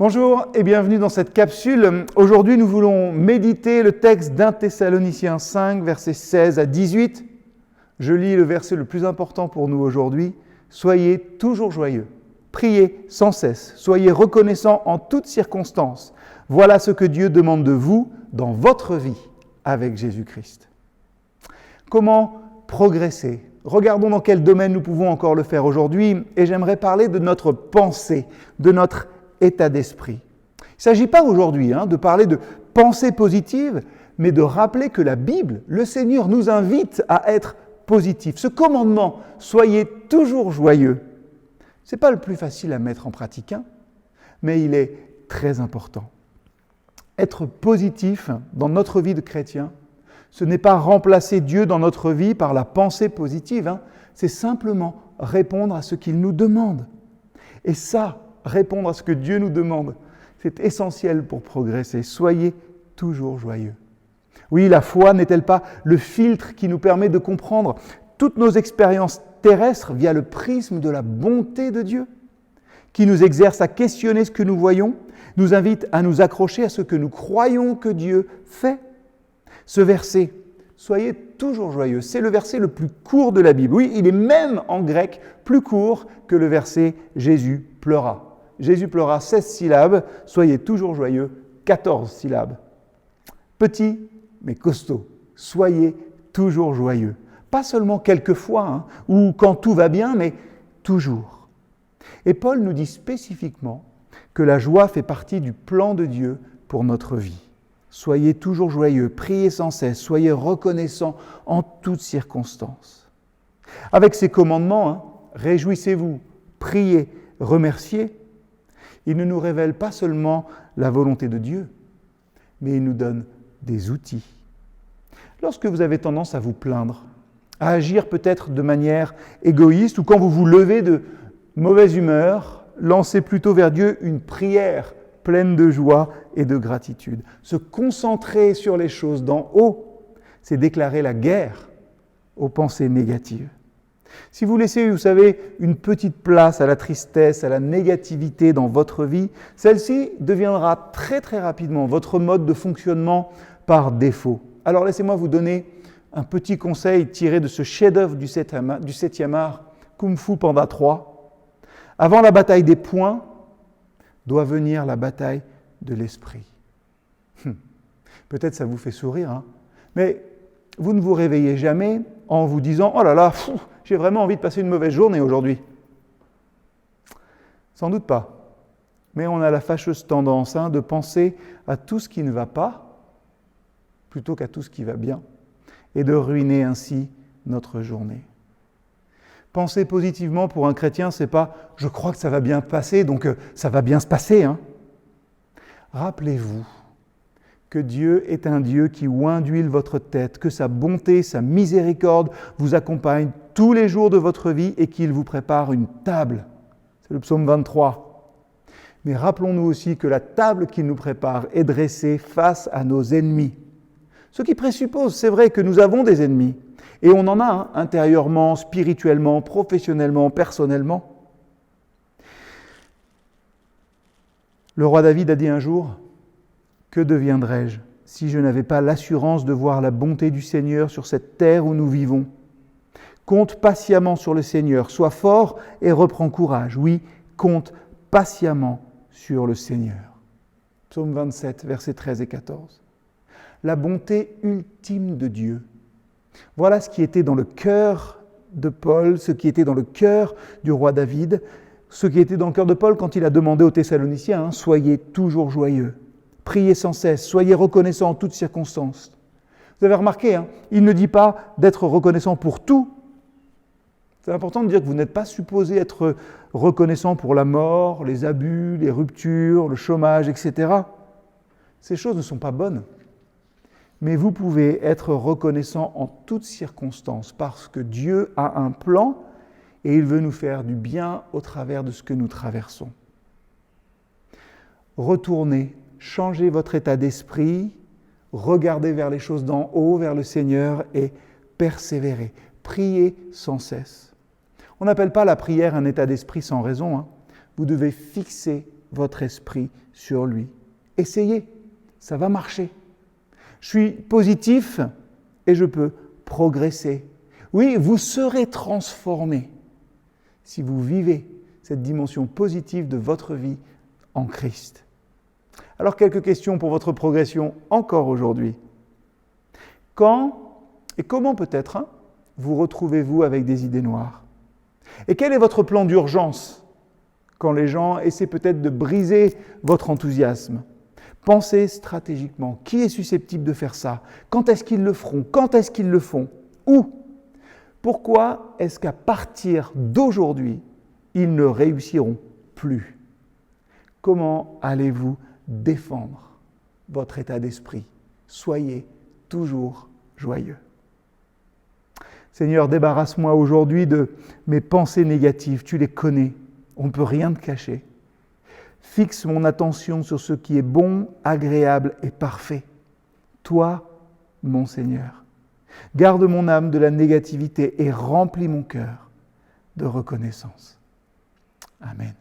Bonjour et bienvenue dans cette capsule. Aujourd'hui, nous voulons méditer le texte d'1 Thessaloniciens 5, versets 16 à 18. Je lis le verset le plus important pour nous aujourd'hui. Soyez toujours joyeux, priez sans cesse, soyez reconnaissants en toutes circonstances. Voilà ce que Dieu demande de vous dans votre vie avec Jésus-Christ. Comment progresser ? Regardons dans quel domaine nous pouvons encore le faire aujourd'hui et j'aimerais parler de notre pensée, de notre état d'esprit. Il ne s'agit pas aujourd'hui de parler de pensée positive, mais de rappeler que la Bible, le Seigneur nous invite à être positif. Ce commandement, soyez toujours joyeux, ce n'est pas le plus facile à mettre en pratique, mais il est très important. Être positif dans notre vie de chrétien, ce n'est pas remplacer Dieu dans notre vie par la pensée positive, c'est simplement répondre à ce qu'il nous demande. Et ça, répondre à ce que Dieu nous demande, c'est essentiel pour progresser. Soyez toujours joyeux. Oui, la foi n'est-elle pas le filtre qui nous permet de comprendre toutes nos expériences terrestres via le prisme de la bonté de Dieu, qui nous exerce à questionner ce que nous voyons, nous invite à nous accrocher à ce que nous croyons que Dieu fait. Ce verset, soyez toujours joyeux, c'est le verset le plus court de la Bible. Oui, il est même en grec plus court que le verset « Jésus pleura ». Jésus pleura 16 syllabes, soyez toujours joyeux, 14 syllabes. Petit, mais costaud, soyez toujours joyeux. Pas seulement quelquefois, ou quand tout va bien, mais toujours. Et Paul nous dit spécifiquement que la joie fait partie du plan de Dieu pour notre vie. Soyez toujours joyeux, priez sans cesse, soyez reconnaissants en toutes circonstances. Avec ces commandements, réjouissez-vous, priez, remerciez. Il ne nous révèle pas seulement la volonté de Dieu, mais il nous donne des outils. Lorsque vous avez tendance à vous plaindre, à agir peut-être de manière égoïste, ou quand vous vous levez de mauvaise humeur, lancez plutôt vers Dieu une prière pleine de joie et de gratitude. Se concentrer sur les choses d'en haut, c'est déclarer la guerre aux pensées négatives. Si vous laissez, vous savez, une petite place à la tristesse, à la négativité dans votre vie, celle-ci deviendra très très rapidement votre mode de fonctionnement par défaut. Alors laissez-moi vous donner un petit conseil tiré de ce chef-d'œuvre du 7e art, Kung Fu Panda 3. Avant la bataille des poings, doit venir la bataille de l'esprit. Peut-être ça vous fait sourire, mais vous ne vous réveillez jamais en vous disant « Oh là là, j'ai vraiment envie de passer une mauvaise journée aujourd'hui. » Sans doute pas. Mais on a la fâcheuse tendance de penser à tout ce qui ne va pas plutôt qu'à tout ce qui va bien et de ruiner ainsi notre journée. Penser positivement pour un chrétien, c'est pas « je crois que ça va bien passer, donc ça va bien se passer ». Rappelez-vous que Dieu est un Dieu qui oint d'huile votre tête, que sa bonté, sa miséricorde vous accompagnent tous les jours de votre vie et qu'il vous prépare une table. C'est le psaume 23. Mais rappelons-nous aussi que la table qu'il nous prépare est dressée face à nos ennemis. Ce qui présuppose, c'est vrai, que nous avons des ennemis. Et on en a intérieurement, spirituellement, professionnellement, personnellement. Le roi David a dit un jour: « Que deviendrais-je si je n'avais pas l'assurance de voir la bonté du Seigneur sur cette terre où nous vivons ? Compte patiemment sur le Seigneur, sois fort et reprends courage. Oui, compte patiemment sur le Seigneur. » Psaume 27, versets 13 et 14. La bonté ultime de Dieu. Voilà ce qui était dans le cœur de Paul, ce qui était dans le cœur du roi David, ce qui était dans le cœur de Paul quand il a demandé aux Thessaloniciens « Soyez toujours joyeux, priez sans cesse, soyez reconnaissants en toutes circonstances. » Vous avez remarqué, il ne dit pas d'être reconnaissant pour tout. C'est important de dire que vous n'êtes pas supposé être reconnaissant pour la mort, les abus, les ruptures, le chômage, etc. Ces choses ne sont pas bonnes. Mais vous pouvez être reconnaissant en toutes circonstances parce que Dieu a un plan et il veut nous faire du bien au travers de ce que nous traversons. Retournez, changez votre état d'esprit, regardez vers les choses d'en haut, vers le Seigneur et persévérez. Priez sans cesse. On n'appelle pas la prière un état d'esprit sans raison. Vous devez fixer votre esprit sur lui. Essayez, ça va marcher. Je suis positif et je peux progresser. Oui, vous serez transformé si vous vivez cette dimension positive de votre vie en Christ. Alors, quelques questions pour votre progression encore aujourd'hui. Quand et comment peut-être vous retrouvez-vous avec des idées noires? Et quel est votre plan d'urgence quand les gens essaient peut-être de briser votre enthousiasme? Pensez stratégiquement. Qui est susceptible de faire ça? Quand est-ce qu'ils le feront? Quand est-ce qu'ils le font? Où? Pourquoi est-ce qu'à partir d'aujourd'hui, ils ne réussiront plus? Comment allez-vous défendre votre état d'esprit? Soyez toujours joyeux. Seigneur, débarrasse-moi aujourd'hui de mes pensées négatives. Tu les connais. On ne peut rien te cacher. Fixe mon attention sur ce qui est bon, agréable et parfait. Toi, mon Seigneur. Garde mon âme de la négativité et remplis mon cœur de reconnaissance. Amen.